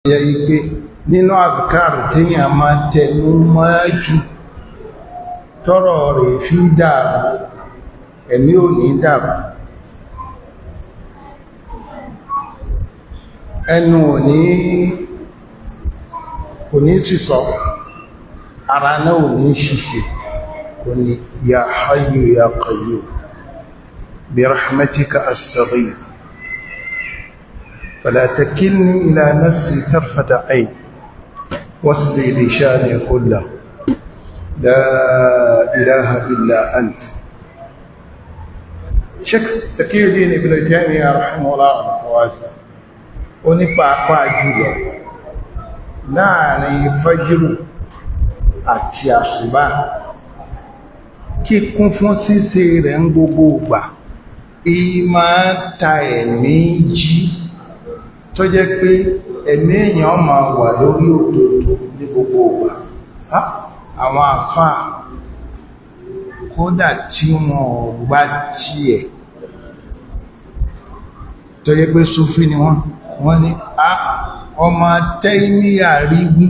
yẹ ipé nínú àdìkárù téèyàn máa tẹnu mọ́jú tọ́rọ̀ rẹ̀ fi dàrú ẹ̀mí ò ní dàrú ẹnu ò ní sísọ ara náà ò ní ṣiṣẹ́ kò ní ya hayyu ya qayyum bi rahmatika astaghith fala takilni ila nafsi tarfata ayn wasli li shani kullahu la ilaha illa ant. Sheikh Taqiyuddin Ibn Taymiyyah rahimahullah wasa ó ní pàápàá jùlọ láàrin fájírù àti àsùbá kíkún fún ṣíṣe rẹ̀ ń gbogbo ìgbà ìmá ta ẹ̀mí jí tó jẹ́ pé ẹ̀mí èèyàn máa wà lórí òdodo ní gbogbo ìgbà. Àwọn àfáà kódà tí wọn ò gbá tiẹ̀ tó jẹ́ pé Súfí ni wọ́n ní ọmọ Taymiyyah rí wí